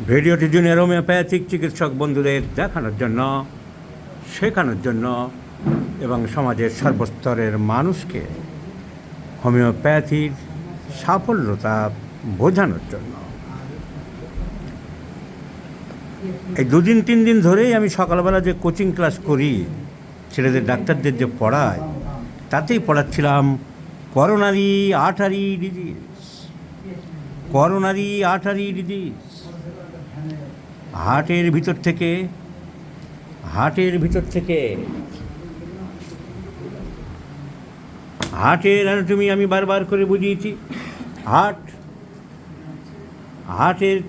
ভিডিওটি junior homeopathic চিকিৎসক বন্ধুদের দেখানোর জন্য, শেখানোর জন্য এবং সমাজের সর্বস্তরের মানুষকে হোমিওপ্যাথির সাফল্যতা বোঝানোর জন্য। এই 2-3 দিন ধরেই আমি সকালবেলা যে কোচিং ক্লাস করি, ছেলেদের ডাক্তারদের যে পড়াই, তাতেই পড়াচ্ছিলাম coronary artery disease. Coronary artery disease হার্টের ভিতর থেকে হার্টের অ্যানাটমি আমি বারবার করে বুঝিয়েছি। হার্টের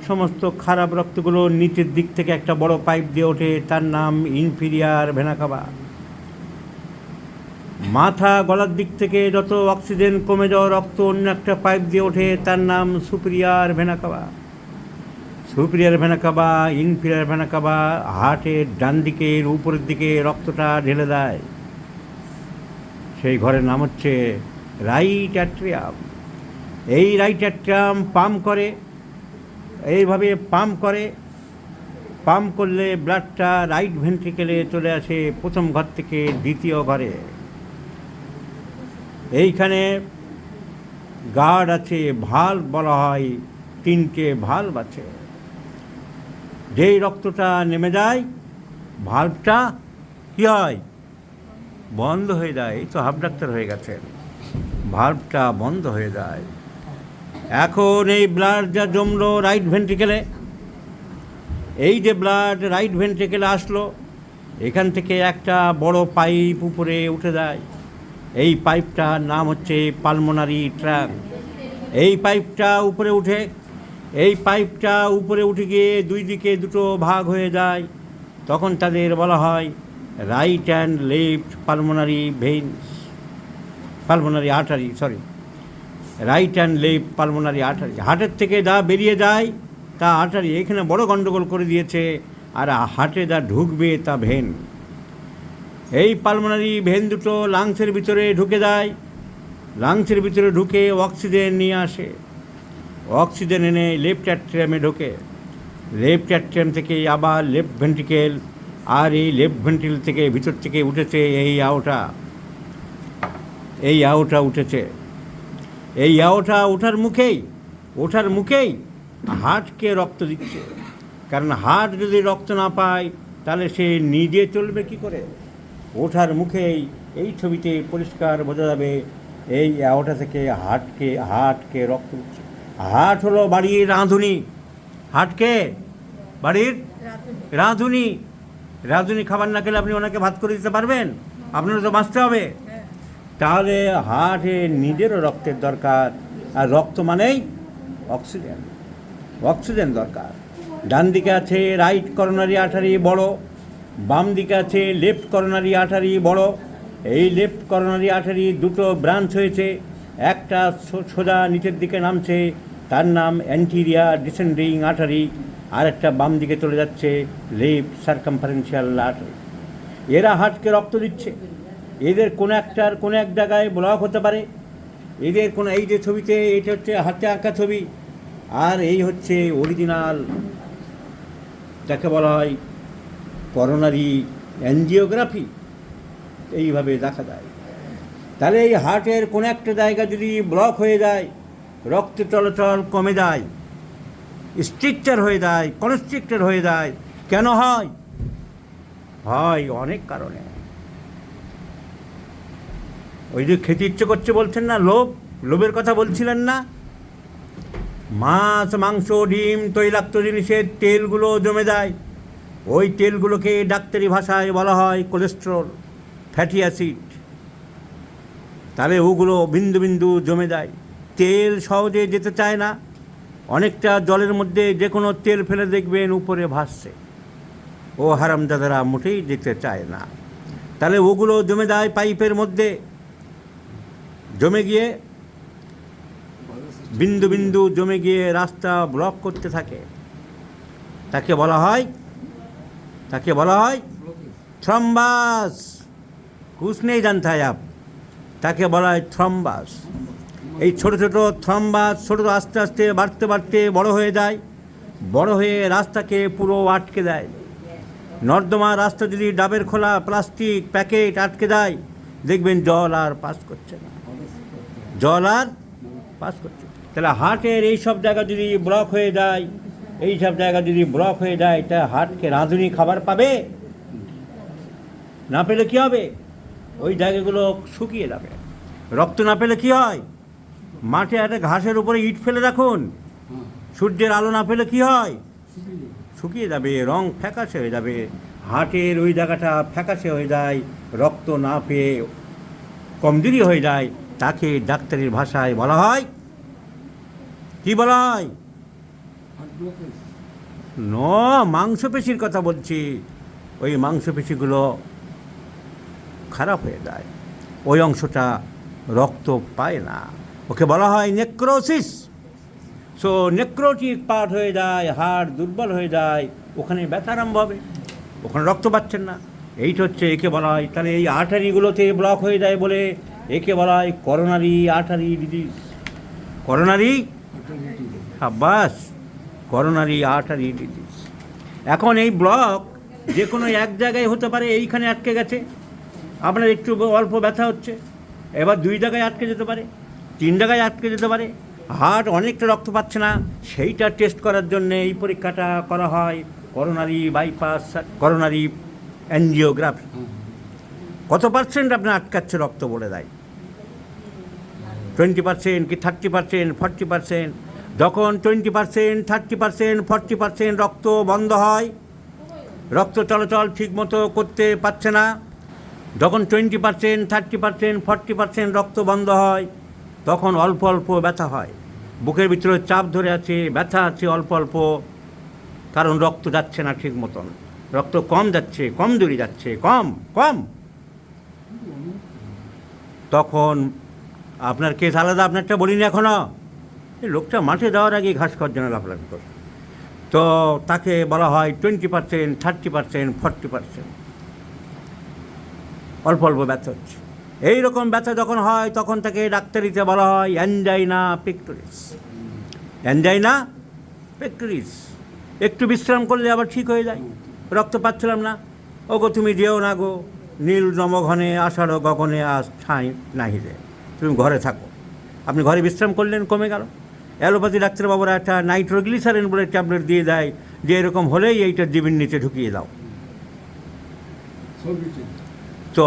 সমস্ত খারাপ রক্তগুলো নিচের দিক থেকে একটা বড় পাইপ দিয়ে ওঠে, তার নাম ইনফিরিয়ার ভেনা কাভা। মাথা গলার দিক থেকে যত অক্সিজেন কমে যাওয়া রক্ত অন্য একটা পাইপ দিয়ে ওঠে, তার নাম superior vena CAVA. Superior vena CAVA, inferior vena CAVA হার্টের ডান দিকের উপরের দিকে রক্তটা ঢেলে দেয়। সেই ঘরের নাম হচ্ছে রাইট অ্যাট্রিয়াম। এই রাইট অ্যাট্রিয়াম পাম্প করে, এইভাবে পাম্প করলে ব্লাডটা রাইট ভেন্ট্রিকেলে চলে আসে প্রথম ঘর থেকে দ্বিতীয় ঘরে। এইখানে গার্ড আছে, ভাল্ব বলা হয়, 3টে ভাল্ব আছে। যেই রক্তটা নেমে যায়, ভাল্বটা কী হয়? বন্ধ হয়ে যায়। এই তো হাফ ডাক্তার হয়ে গেছেন, ভাল্বটা বন্ধ হয়ে যায়। এখন এই ব্লাড যা জমলো রাইট ভেন্ট্রিকেলে, এই যে ব্লাড রাইট ভেন্ট্রিকেলে আসলো, এখান থেকে একটা বড় পাইপ উপরে উঠে যায়। এই পাইপটার নাম হচ্ছে পালমোনারি ট্র্যাঙ্ক। এই পাইপটা উপরে উঠে গিয়ে দুই দিকে দুটো ভাগ হয়ে যায়। তখন তাদের বলা হয় right and left pulmonary artery. Right and left pulmonary artery. হার্টের থেকে যা বেরিয়ে যায় তা আর্টারি। এখানে বড় গণ্ডগোল করে দিয়েছে। আর হার্টে যা ঢুকবে তা ভেন। এই পালমোনারি ভেন দুটো লাংসের ভিতরে ঢুকে যায়। লাংসের ভিতরে ঢুকে অক্সিজেন নিয়ে আসে। অক্সিজেন এনে লেফট অ্যাট্রিয়ামে ঢোকে। লেফট অ্যাট্রিয়াম থেকে আবার লেফট ভেন্ট্রিকেল, আর এই লেফট ভেন্ট্রিকেল থেকে ভিতর থেকে উঠেছে এই আওটা উঠেছে। এই আওটা ওঠার মুখেই হার্টকে রক্ত দিচ্ছে। কারণ হার্ট যদি রক্ত না পায় তাহলে সে নিজে চলবে কি করে? ওঠার মুখেই এই ছবিতে পরিষ্কার বোঝা যাবে এই আওটা থেকে হার্টকে রক্ত দিচ্ছে। হার্ট হলো বাড়ির রাঁধুনি। হার্টকে বাড়ির রাঁধুনি খাবার না খেলে আপনি ওনাকে ভাত করে দিতে পারবেন? আপনারও তো বাঁচতে হবে। তাহলে হার্টের নিজেরও রক্তের দরকার। আর রক্ত মানেই অক্সিজেন দরকার। ডান দিকে আছে রাইট করোনারি আর্টারি বড়, বাম দিকে আছে লেফট করোনারি আর্টারি বড়। এই লেফট করোনারি আর্টারি দুটো ব্রাঞ্চ হয়েছে। একটা সোজা নিচের দিকে নামছে, তার নাম অ্যান্টিরিয়ার ডিসেন্ডিং আর্টারি। আর একটা বাম দিকে চলে যাচ্ছে লেফট সার্কামফারেন্সিয়াল আর্টারি। এরা হার্টকে রক্ত দিচ্ছে। এদের কোনো এক জায়গায় ব্লক হতে পারে। এই যে ছবিতে, এটা হচ্ছে হাতে আঁকা ছবি, আর এই হচ্ছে অরিজিনাল, যাকে বলা হয় করোনারি অ্যাঞ্জিওগ্রাফি। এইভাবে দেখা যায়। তাহলে এই হার্টের কোনো একটা জায়গা যদি ব্লক হয়ে যায়, রক্ত চলাচল কমে যায়, কনস্ট্রিক্টেড হয়ে যায়। কেন হয়? অনেক কারণে। ওই যে খেতে ইচ্ছে করছে বলছেন না, লোভের কথা বলছিলেন না? মাছ, মাংস, ডিম, তৈলাক্ত জিনিসের তেলগুলো জমে যায়। ওই তেলগুলোকে ডাক্তারি ভাষায় বলা হয় কোলেস্টেরল, ফ্যাটি অ্যাসিড। তাহলে ওগুলো বিন্দু বিন্দু জমে যায়। তেল সহজে যেতে চায় না। অনেকটা জলের মধ্যে যে কোনো তেল ফেলে দেখবেন উপরে ভাসছে। ও হারামজাদারা মোটেই যেতে চায় না। তাহলে ওগুলো জমে যায় পাইপের মধ্যে, বিন্দু বিন্দু জমে গিয়ে রাস্তা ব্লক করতে থাকে। তাকে বলা হয় থ্রম্বাস। कुछ नहीं जानता है आप। তাকে বলা হয় থ্রম্বাস। এই ছোট ছোট থ্রম্বাস আস্তে আস্তে বাড়তে বড় হয়ে যায়। বড় হয়ে রাস্তাকে পুরো আটকে দেয়। নর্দমা রাস্তা যদি ডাবের খোলা প্লাস্টিক প্যাকেট আটকে দেয়, দেখবেন জল আর পাস করছে না, জল আর পাস করছে। তাহলে হার্টের এইসব জায়গা যদি ব্লক হয়ে যায়, এইসব জায়গা যদি ব্লক হয়ে যায়, তা হার্টকে রাঁধুনি খাবার পাবে না? পেলে কী হবে? ওই জায়গাগুলো শুকিয়ে যাবে। রক্ত না পেলে কী হয়? মাঠে একটা ঘাসের উপরে ইট ফেলে রাখুন, সূর্যের আলো না পেলে কী হয়? শুকিয়ে যাবে, রং ফ্যাকাশে হয়ে যাবে। হার্টের ওই জায়গাটা ফ্যাকাশে হয়ে যায়, রক্ত না পেয়ে কমজোরি হয়ে যায়। তাকে ডাক্তারির ভাষায় বলা হয়, কি বলা হয়? মাংসপেশির কথা বলছি। ওই মাংসপেশিগুলো খারাপ হয়ে যায়, ওই অংশটা রক্ত পায় না, ওকে বলা হয় নেক্রোসিস। সো নেক্রোটিক পার্ট হয়ে যায়, হাড় দুর্বল হয়ে যায়, ওখানে ব্যথা আরম্ভ হবে, ওখানে রক্ত পাচ্ছেন না। এইটা হচ্ছে, একে বলা হয়। তাহলে এই আর্টারিগুলোতে ব্লক হয়ে যায় বলে একে বলা হয় করোনারি আর্টারি ডিজিজ। করোনারি, বাস, করোনারি আর্টারি ডিজিজ। এখন এই ব্লক যে কোনো এক জায়গায় হতে পারে, এইখানে আটকে গেছে, আপনার একটু অল্প ব্যথা হচ্ছে, এবার 2 জায়গায় আটকে যেতে পারে, 3 জায়গায় আটকে যেতে পারে, হার্ট অনেকটা রক্ত পাচ্ছে না। সেইটা টেস্ট করার জন্য এই পরীক্ষাটা করা হয়, করোনারি বাইপাস, করোনারি অ্যাঞ্জিওগ্রাফি। কত পার্সেন্ট আপনার আটকাচ্ছে রক্ত বলে দেয়, 20% কি 30%, 40%। যখন 20%, 30%, 40% রক্ত বন্ধ হয়, রক্ত চলাচল ঠিকমতো করতে পারছে না, যখন 20%, 30%, 40% রক্ত বন্ধ হয়, তখন অল্প অল্প ব্যথা হয়, বুকের ভিতরে চাপ ধরে আছে, ব্যথা আছে অল্প অল্প, কারণ রক্ত যাচ্ছে না ঠিক মতন, রক্ত কম যাচ্ছে, কমজোরি যাচ্ছে, কম কম। তখন আপনার কেস আলাদা, আপনারটা বলিনি এখনও। এই লোকটা মাঠে যাওয়ার আগে ঘাস খাওয়ার জন্য লাফালাফি করে, তো তাকে বলা হয় 20%, 30%, 40%, অল্প অল্প ব্যথা হচ্ছে। এইরকম ব্যথা যখন হয়, তখন তাকে ডাক্তারিতে বলা হয় অ্যাঞ্জাইনা পেক্টোরিস। Angina pectoris. একটু বিশ্রাম করলে আবার ঠিক হয়ে যায়, রক্ত পাচ্ছিলাম না, ও গো তুমি যেও না গো, নীল নমঘনে আষাঢ় গগনে আজ ঠাঁই নাহি রে, তুমি ঘরে থাকো। আপনি ঘরে বিশ্রাম করলেন, কমে গেল। অ্যালোপ্যাথি ডাক্তারবাবুরা একটা নাইট্রোগ্লিসারিন বলে ট্যাবলেট দিয়ে দেয়, যে এরকম হলেই এইটা জীবের নিচে ঢুকিয়ে দাও। তো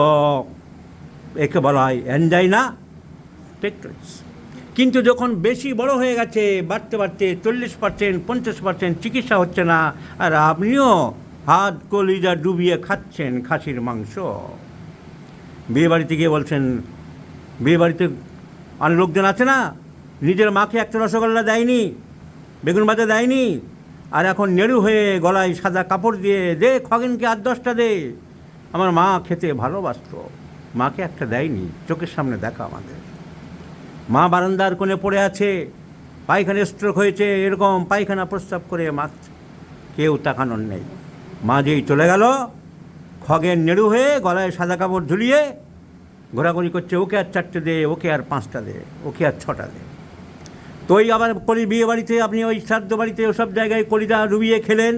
একে বলা হয় অ্যাঞ্জাইনা পেক্টোরিস। কিন্তু যখন বেশি বড় হয়ে গেছে, বাড়তে বাড়তে 40%, 50%, চিকিৎসা হচ্ছে না, আর আপনিও হাত কলিজা ডুবিয়ে খাচ্ছেন খাসির মাংস। বিয়েবাড়িতে গিয়ে বলছেন, বিয়েবাড়িতে অনেক লোকজন আছে না, নিজের মাকে একটা রসগোল্লা দেয়নি, বেগুন ভাজা দেয়নি, আর এখন নেড়ু হয়ে গলায় সাদা কাপড় দিয়ে, দে খগেনকে 8-10টা দে। আমার মা খেতে ভালোবাসত, মাকে একটা দেয়নি, চোখের সামনে দেখা আমাদের। মা বারান্দার কোণে পড়ে আছে, পায়খানা স্ট্রোক হয়েছে, এরকম পায়খানা প্রস্রাব করে মাখছে, কেউ তাকানোর নেই। মা যেই চলে গেল, খগেন নেড়ু হয়ে গলায় সাদা কাপড় ঝুলিয়ে ঘোরাঘুরি করছে, ওকে আর 4টে দে, ওকে আর 5টা দে, ওকে আর 6টা দে। তো ওই আবার বিয়ে বাড়িতে, আপনি ওই শ্রাদ্ধ বাড়িতে ওসব জায়গায় কলিজা ডুবিয়ে খেলেন,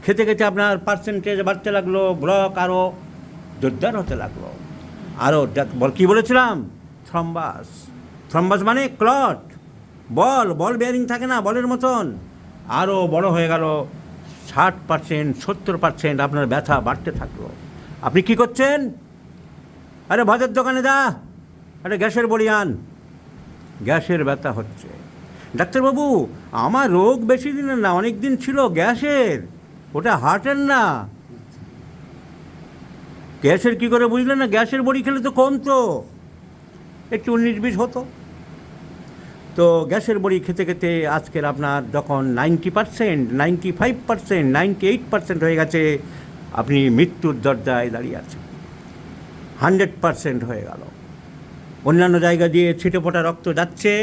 খেতে খেতে আপনার পার্সেন্টেজ বাড়তে লাগলো, ব্লক আরও জোরদার হতে লাগলো। আরও কী বলেছিলাম? থ্রম্বাস। থ্রম্বাস মানে ক্লট, বল বেয়ারিং থাকে না, বলের মতন, আরও বড় হয়ে গেল। 60%, 70% আপনার ব্যথা বাড়তে থাকলো। আপনি কি করছেন? আরে ভাতের দোকানে যা, আরে গ্যাসের বড়ি আন, গ্যাসের ব্যথা হচ্ছে। ডাক্তারবাবু, আমার রোগ বেশি দিনের না, অনেক দিন ছিল, গ্যাসের, ওটা হার্টের না। গ্যাসের কি করে বুঝলেন না? গ্যাসের বড়ি খেলে তো কমতো, একটু 19-20 হতো। তো গ্যাসের বড়ি খেতে খেতে আজকের আপনার যখন 90%, 95%, 98% হয়ে গেছে, আপনি মৃত্যুর দরজায় দাঁড়িয়ে আছেন, 100% হয়ে গেল। অন্যান্য জায়গা দিয়ে ছিটে ফোটা রক্ত যাচ্ছে,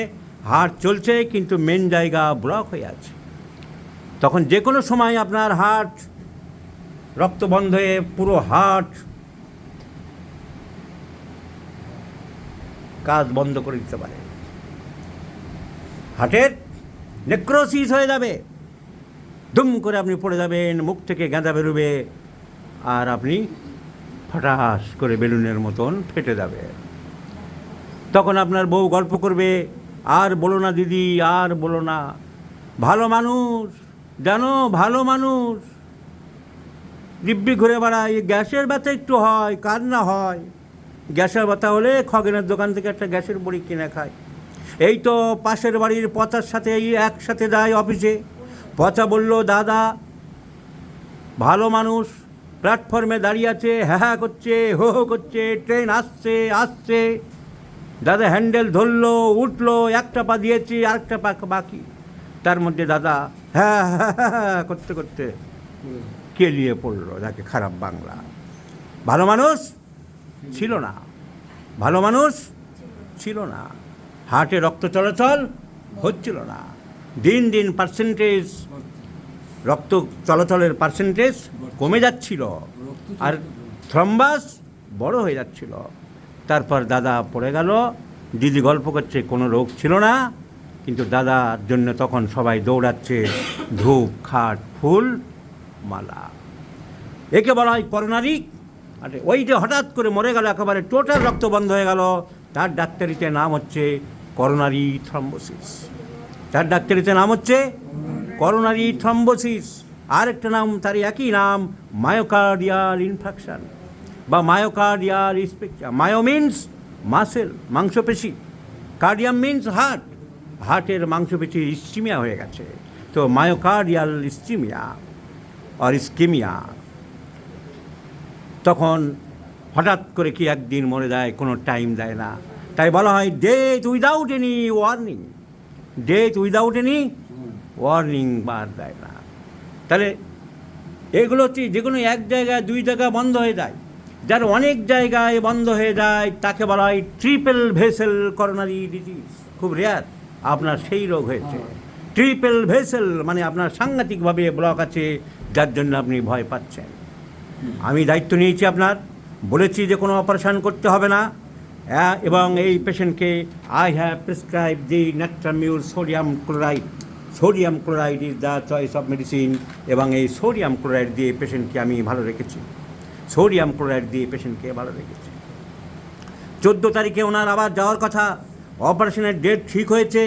হার্ট চলছে, কিন্তু মেন জায়গা ব্লক হয়ে আছে। তখন যে কোনো সময় আপনার হার্ট রক্ত বন্ধ হয়ে পুরো হার্ট কাজ বন্ধ করে দিতে পারে, হার্টের নেক্রোসিস হয়ে যাবে। দুম করে আপনি পড়ে যাবেন, মুখ থেকে গাঁজা বেরোবে, আর আপনি ফটাস করে বেলুনের মতন ফেটে যাবে। তখন আপনার বউ গল্প করবে, আর বলো না দিদি, আর বলো না, ভালো মানুষ জানো, ভালো মানুষ দিব্যি ঘুরে বেড়ায়, গ্যাসের ব্যথা একটু হয়, কার না হয়, গ্যাসের ব্যথা হলে খগেনের দোকান থেকে একটা গ্যাসের বড়ি কিনে খায়। এই তো পাশের বাড়ির পচার সাথে এই একসাথে যায় অফিসে। পচা বলল, দাদা ভালো মানুষ, প্ল্যাটফর্মে দাঁড়িয়ে আছে, হ্যাঁ হ্যাঁ করছে, হো হো করছে, ট্রেন আসছে আসছে, দাদা হ্যান্ডেল ধরলো, উঠলো, একটা পা দিয়েছি, আরেকটা পা বাকি, তার মধ্যে দাদা হ্যাঁ হ্যাঁ হ্যাঁ করতে করতে কেলিয়ে পড়লো। যাকে খারাপ বাংলা। ভালো মানুষ ছিল না, ভালো মানুষ ছিল না, হার্টে রক্ত চলাচল হচ্ছিল না, দিন দিন পার্সেন্টেজ, রক্ত চলাচলের পার্সেন্টেজ কমে যাচ্ছিল, আর থ্রম্বাস বড় হয়ে যাচ্ছিল। তারপর দাদা পড়ে গেল, দিদি গল্প করছে কোনো রোগ ছিল না, কিন্তু দাদার জন্য তখন সবাই দৌড়াচ্ছে ধূপ, খাট, ফুল, মালা। একে বলা হয় করোনারি। আর ওই যে হঠাৎ করে মরে গেল, একেবারে টোটাল রক্ত বন্ধ হয়ে গেল, তার ডাক্তারিতে নাম হচ্ছে করোনারি থ্রম্বোসিস। তার ডাক্তারিতে নাম হচ্ছে করোনারি থ্রম্বোসিস। আর একটা নাম তার একই নাম, মায়োকার্ডিয়াল ইনফেকশন বা মায়োকার্ডিয়াল স্পেকচার। মায়ো মিন্স মাসেল, মাংসপেশি, কার্ডিয়াম মিন্স হার্ট, হার্টের মাংসপেশি ইস্কিমিয়া হয়ে গেছে, তো মায়োকার্ডিয়াল ইস্কিমিয়া আর ইস্কিমিয়া। তখন হঠাৎ করে কি একদিন মরে যায়, কোনো টাইম দেয় না, তাই বলা হয় death without any warning, death without any warning, বার দেয় না। তাহলে এগুলো হচ্ছে যে কোনো এক জায়গায় দুই জায়গায় বন্ধ হয়ে যায়, যার অনেক জায়গায় বন্ধ হয়ে যায় তাকে বলা হয় ট্রিপল ভেসেল করোনারি ডিজিজ। খুব রেয়ার আপনার সেই রোগ হয়েছে, ট্রিপল ভেসেল মানে আপনার সাংঘাতিকভাবে ব্লক আছে, যার জন্য আপনি ভয় পাচ্ছেন। আমি দায়িত্ব নিয়েছি আপনার, বলেছি যে কোনো অপারেশন করতে হবে না, এবং এই পেশেন্টকে I have prescribe the ন্যাট্রামিউর sodium chloride. Sodium chloride is the choice of medicine, এবং এই সোডিয়াম ক্লোরাইড দিয়ে পেশেন্টকে আমি ভালো রেখেছি, সোডিয়াম ক্লোরাইড দিয়ে পেশেন্টকে ভালো রেখেছি। 14 তারিখে ওনার আবার যাওয়ার কথা, অপারেশনের ডেট ঠিক হয়েছে,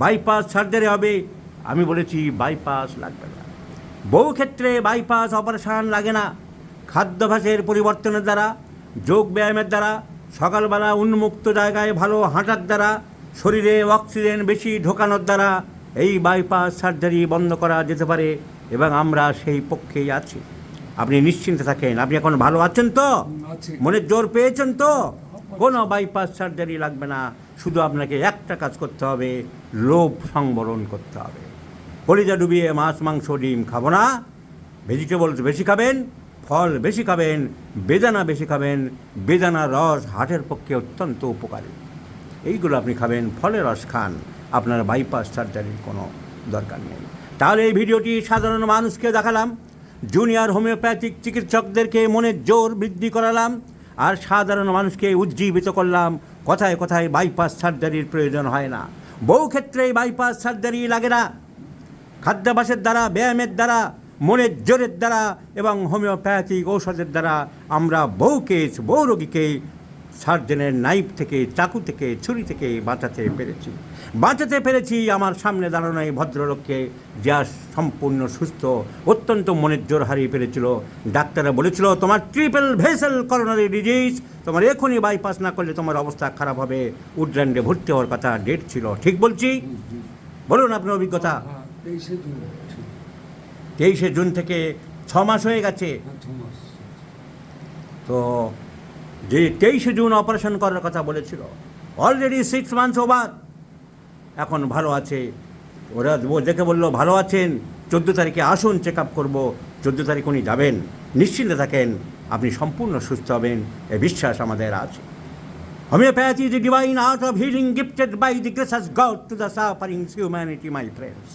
বাইপাস সার্জারি হবে। আমি বলেছি বাইপাস লাগবে না, বহু ক্ষেত্রে বাইপাস অপারেশন লাগে না, খাদ্যাভ্যাসের পরিবর্তনের দ্বারা, যোগ ব্যায়ামের দ্বারা, সকালবেলা উন্মুক্ত জায়গায় ভালো হাঁটার দ্বারা, শরীরে অক্সিজেন বেশি ঢোকানোর দ্বারা এই বাইপাস সার্জারি বন্ধ করা যেতে পারে, এবং আমরা সেই পক্ষেই আছি। আপনি নিশ্চিন্তে থাকেন, আপনি এখন ভালো আছেন তো, মনের জোর পেয়েছেন তো, কোনো বাইপাস সার্জারি লাগবে না। শুধু আপনাকে একটা কাজ করতে হবে, লোভ সংবরণ করতে হবে। কলিজা ডুবিয়ে মাছ, মাংস, ডিম খাবো না, ভেজিটেবলস বেশি খাবেন, ফল বেশি খাবেন, বেদানা বেশি খাবেন, বেদানার রস হার্টের পক্ষে অত্যন্ত উপকারী, এইগুলো আপনি খাবেন, ফলের রস খান, আপনার বাইপাস সার্জারির কোনো দরকার নেই। তাহলে এই ভিডিওটি সাধারণ মানুষকে দেখালাম, জুনিয়র হোমিওপ্যাথিক চিকিৎসকদেরকে মনের জোর বৃদ্ধি করালাম, আর সাধারণ মানুষকে উজ্জীবিত করলাম, কথায় কথায় বাইপাস সার্জারির প্রয়োজন হয় না, বহু ক্ষেত্রেই বাইপাস সার্জারি লাগে না। খাদ্যাভ্যাসের দ্বারা, ব্যায়ামের দ্বারা, মনের জোরের দ্বারা এবং হোমিওপ্যাথিক ঔষধের দ্বারা আমরা বহু রোগীকে সার্জনের নাইফ থেকে, চাকু থেকে, ছুরি থেকে বাঁচাতে পেরেছি। আমার সামনে দাঁড়ানো এই ভদ্রলোককে, যা সম্পূর্ণ সুস্থ, অত্যন্ত মনের জোর হারিয়ে ফেলেছিল। ডাক্তাররা বলেছিল তোমার ট্রিপল ভেসেল করোনারি ডিজিজ, তোমার এখনই বাইপাস না করলে তোমার অবস্থা খারাপ হবে, উডল্যান্ডে ভর্তি হওয়ার কথা, ডেট ছিল। ঠিক বলছি? বলুন আপনার অভিজ্ঞতা। 23শে জুন থেকে 6 মাস হয়ে গেছে, তো যে 23শে জুন অপারেশন করার কথা বলেছিল, অলরেডি 6 মান্থস ওভার, এখন ভালো আছে। ওরা দেখে বললো ভালো আছেন, 14 তারিখে আসুন, চেক আপ করবো। 14 তারিখ উনি যাবেন, নিশ্চিন্তে থাকেন, আপনি সম্পূর্ণ সুস্থ হবেন, এ বিশ্বাস আমাদের আছে। Homeopathy is a divine art of healing gifted by the gracious God to the suffering humanity, my friends.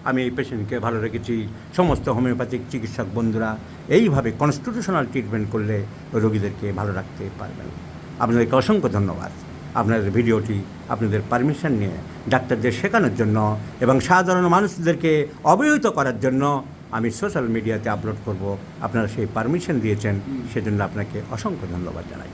আমি এই পেশেন্টকে ভালো রেখেছি। সমস্ত হোমিওপ্যাথিক চিকিৎসক বন্ধুরা এইভাবে কনস্টিটিউশনাল ট্রিটমেন্ট করলে রোগীদেরকে ভালো রাখতে পারবেন। আপনাদেরকে অসংখ্য ধন্যবাদ। আপনাদের ভিডিওটি আপনাদের পারমিশন নিয়ে ডাক্তারদের শেখানোর জন্য এবং সাধারণ মানুষদেরকে অবহিত করার জন্য আমি সোশ্যাল মিডিয়াতে আপলোড করব, আপনারা সেই পারমিশন দিয়েছেন, সেজন্য আপনাকে অসংখ্য ধন্যবাদ জানাই।